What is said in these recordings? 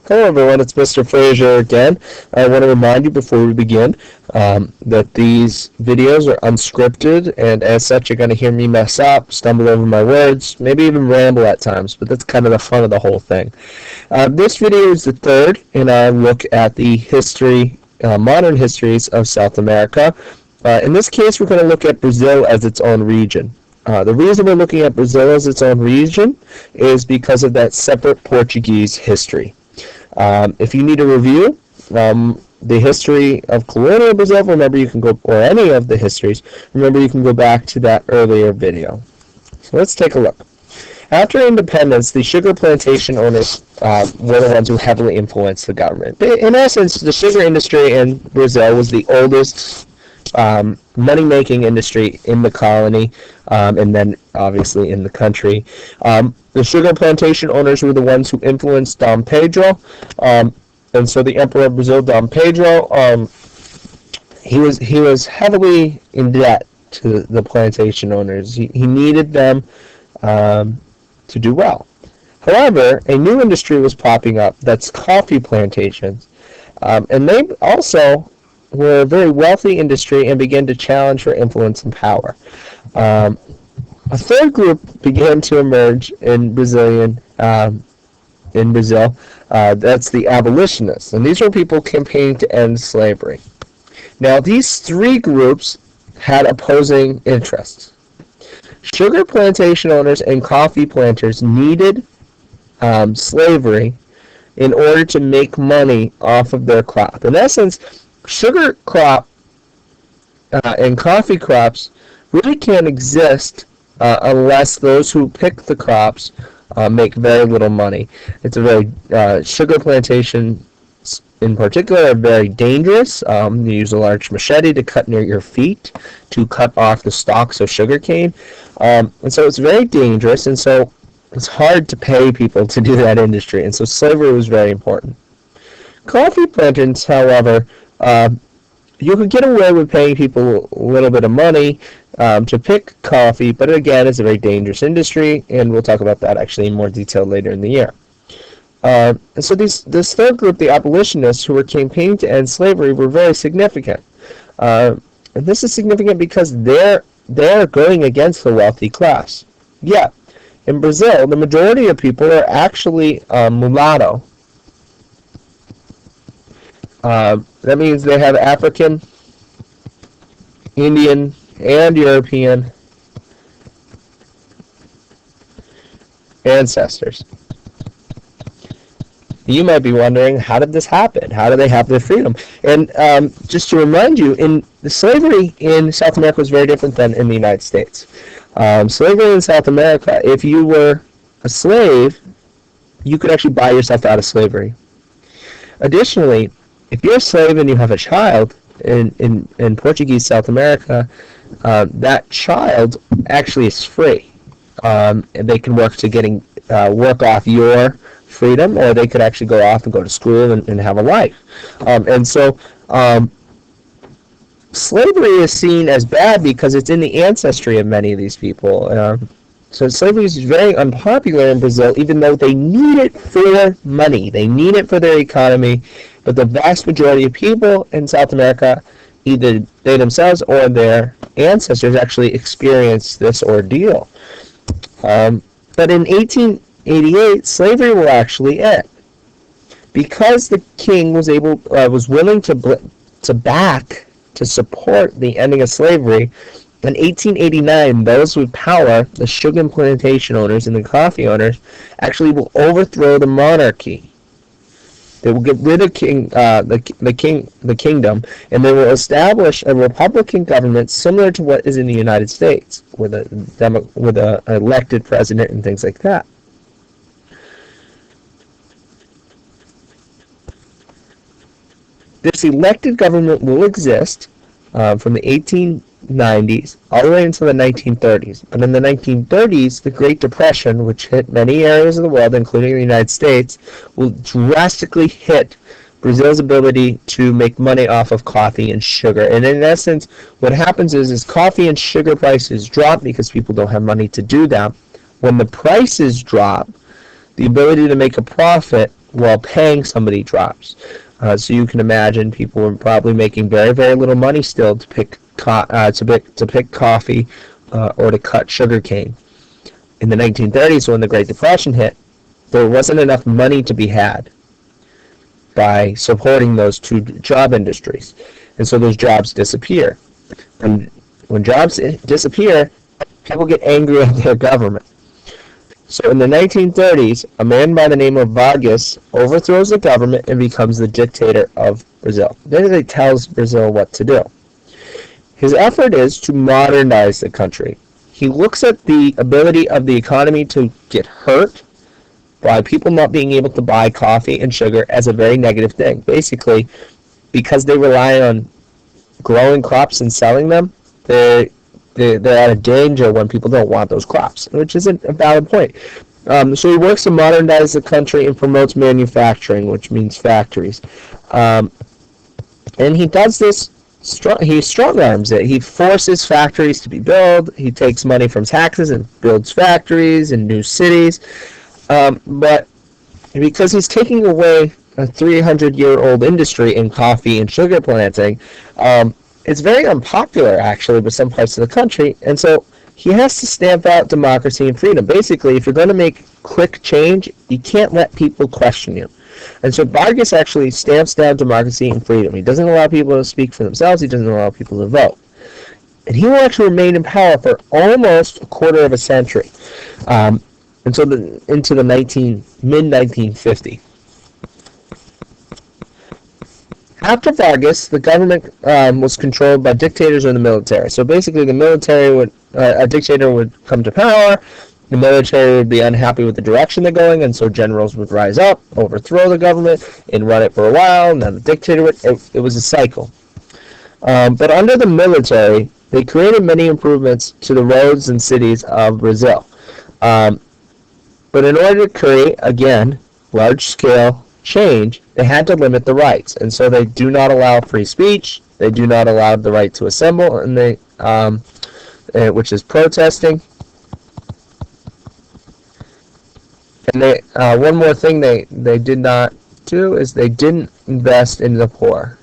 Hello everyone, it's Mr. Fraser again. I want to remind you before we begin that these videos are unscripted, and as such you're going to hear me mess up, stumble over my words, maybe even ramble at times, but that's kind of the fun of the whole thing. This video is the third in our look at the history, modern histories of South America. In this case, we're going to look at Brazil as its own region. The reason we're looking at Brazil as its own region is because of that separate Portuguese history. If you need a review, the history of colonial Brazil, remember you can go, or any of the histories, remember you can go back to that earlier video. So let's take a look. After independence, the sugar plantation owners were the ones who heavily influenced the government. In essence, the sugar industry in Brazil was the oldest money-making industry in the colony, and then obviously in the country. The sugar plantation owners were the ones who influenced Dom Pedro, and so the Emperor of Brazil, Dom Pedro, he was heavily in debt to the plantation owners. He needed them to do well. However, a new industry was popping up, that's coffee plantations, and they also were a very wealthy industry and began to challenge for influence and power. A third group began to emerge in Brazil. That's the abolitionists, and these were people campaigning to end slavery. Now, these three groups had opposing interests. Sugar plantation owners and coffee planters needed slavery in order to make money off of their crop. In essence, sugar crop and coffee crops really can't exist unless those who pick the crops make very little money. It's a very sugar plantation in particular are very dangerous. You use a large machete to cut near your feet to cut off the stalks of sugarcane, and so it's very dangerous, and so it's hard to pay people to do that industry, and so slavery was very important. Coffee planters, however, you could get away with paying people a little bit of money to pick coffee, but again, it's a very dangerous industry, and we'll talk about that actually in more detail later in the year. And so this third group, the abolitionists, who were campaigning to end slavery, were very significant. And this is significant because they're going against the wealthy class. Yeah, in Brazil, the majority of people are actually mulatto. That means they have African, Indian, and European ancestors. You might be wondering, how did this happen? How do they have their freedom? And just to remind you, the slavery in South America was very different than in the United States. Slavery in South America, if you were a slave, you could actually buy yourself out of slavery. Additionally, if you're a slave and you have a child in Portuguese South America, that child actually is free. And they can work to work off your freedom, or they could actually go off and go to school and have a life. And so slavery is seen as bad because it's in the ancestry of many of these people. So slavery is very unpopular in Brazil, even though they need it for money. They need it for their economy. But the vast majority of people in South America, either they themselves or their ancestors, actually experienced this ordeal. But in 1888, slavery will actually end, because the king was willing to support the ending of slavery. In 1889, those with power, the sugar plantation owners and the coffee owners, actually will overthrow the monarchy. They will get rid of the kingdom, and they will establish a republican government similar to what is in the United States, with an elected president and things like that. This elected government will exist from the 1890s all the way until the 1930s. But in the 1930s, the Great Depression, which hit many areas of the world, including the United States, will drastically hit Brazil's ability to make money off of coffee and sugar. And in essence, what happens is coffee and sugar prices drop because people don't have money to do that. When the prices drop, the ability to make a profit while paying somebody drops. So you can imagine people were probably making very, very little money still to pick coffee or to cut sugar cane. In the 1930s, when the Great Depression hit, there wasn't enough money to be had by supporting those two job industries, and so those jobs disappear. And when jobs disappear, people get angry at their government. So in the 1930s, a man by the name of Vargas overthrows the government and becomes the dictator of Brazil. Basically tells Brazil what to do. His effort is to modernize the country. He looks at the ability of the economy to get hurt by people not being able to buy coffee and sugar as a very negative thing. Basically, because they rely on growing crops and selling them, they're at a danger when people don't want those crops, which isn't a valid point. So he works to modernize the country and promotes manufacturing, which means factories. And he does this, he strong-arms it. He forces factories to be built. He takes money from taxes and builds factories in new cities. But because he's taking away a 300-year-old industry in coffee and sugar planting, it's very unpopular, actually, with some parts of the country, and so he has to stamp out democracy and freedom. Basically, if you're going to make quick change, you can't let people question you. And so Vargas actually stamps down democracy and freedom. He doesn't allow people to speak for themselves. He doesn't allow people to vote. And he will actually remain in power for almost a quarter of a century, until into the mid-1950s. After Vargas, the government was controlled by dictators and the military. So basically, the military would, a dictator would come to power. The military would be unhappy with the direction they're going, and so generals would rise up, overthrow the government, and run it for a while. And then the dictator would. It was a cycle. But under the military, they created many improvements to the roads and cities of Brazil. But in order to create, again, large-scale change, they had to limit the rights, and so they do not allow free speech. They do not allow the right to assemble, and they, which is protesting. And they, one more thing they did not do is they didn't invest in the poor.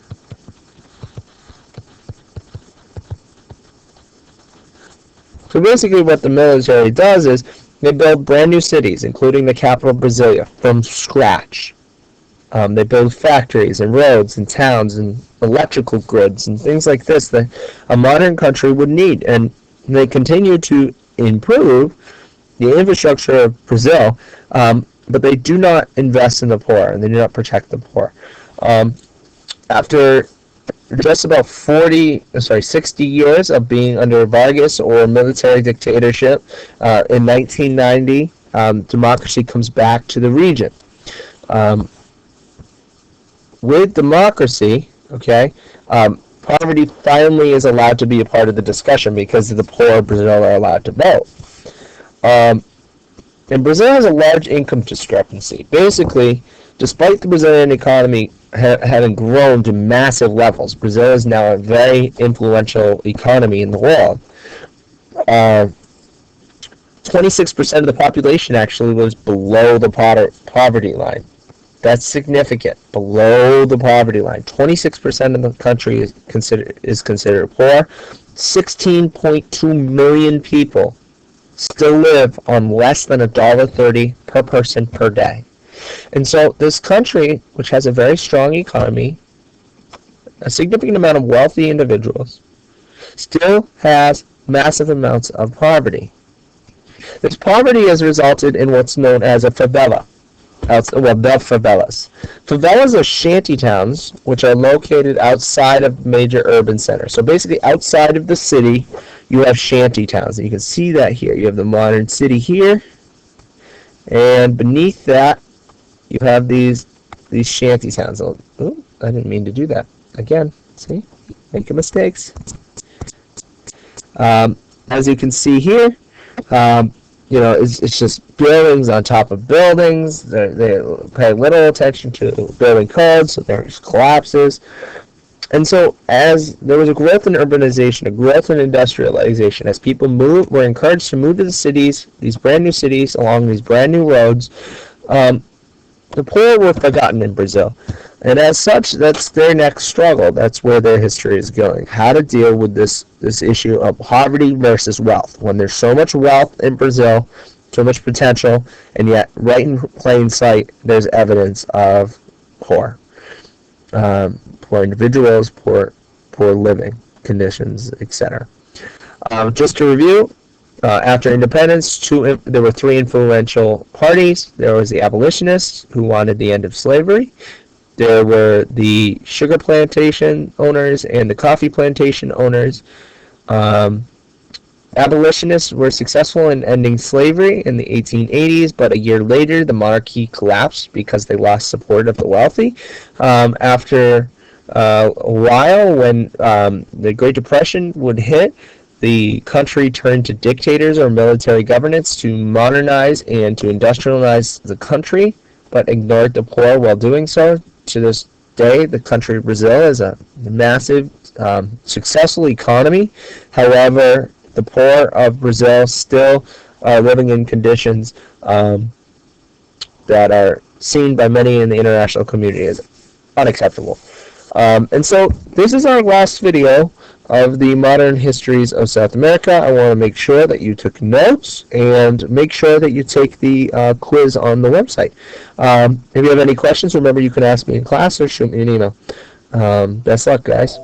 So basically, what the military does is they build brand new cities, including the capital, Brasilia, from scratch. They build factories and roads and towns and electrical grids and things like this that a modern country would need. And they continue to improve the infrastructure of Brazil, but they do not invest in the poor and they do not protect the poor. After just about 60 years of being under Vargas or military dictatorship, in 1990, democracy comes back to the region. With democracy, poverty finally is allowed to be a part of the discussion because the poor of Brazil are allowed to vote. And Brazil has a large income discrepancy. Basically, despite the Brazilian economy having grown to massive levels, Brazil is now a very influential economy in the world. 26% of the population actually lives below the poverty line. That's significant. Below the poverty line, 26% of the country is considered poor. 16.2 million people still live on less than $1.30 per person per day. And so this country, which has a very strong economy, a significant amount of wealthy individuals, still has massive amounts of poverty. This poverty has resulted in what's known as a favela. The favelas. Favelas are shanty towns which are located outside of major urban centers. So basically outside of the city, you have shanty towns. And you can see that here. You have the modern city here, and beneath that, you have these shanty towns. Oh, I didn't mean to do that. Again, see? Making mistakes. As you can see here, it's just buildings on top of buildings. They pay little attention to building codes, so there's collapses. And so as there was a growth in urbanization, a growth in industrialization, as people were encouraged to move to the cities, these brand new cities, along these brand new roads, the poor were forgotten in Brazil. And as such, that's their next struggle. That's where their history is going. How to deal with this issue of poverty versus wealth. When there's so much wealth in Brazil, so much potential, and yet right in plain sight, there's evidence of poor. Poor individuals, poor living conditions, etc. Just to review, after independence, there were three influential parties. There was the abolitionists, who wanted the end of slavery. There were the sugar plantation owners and the coffee plantation owners. Abolitionists were successful in ending slavery in the 1880s, but a year later the monarchy collapsed because they lost support of the wealthy. After a while, when the Great Depression would hit, the country turned to dictators or military governance to modernize and to industrialize the country, but ignored the poor while doing so. To this day, the country of Brazil is a massive, successful economy. However, the poor of Brazil still are living in conditions that are seen by many in the international community as unacceptable. And so this is our last video of the modern histories of South America. I want to make sure that you took notes and make sure that you take the quiz on the website. If you have any questions, remember you can ask me in class or shoot me an email. Best luck, guys.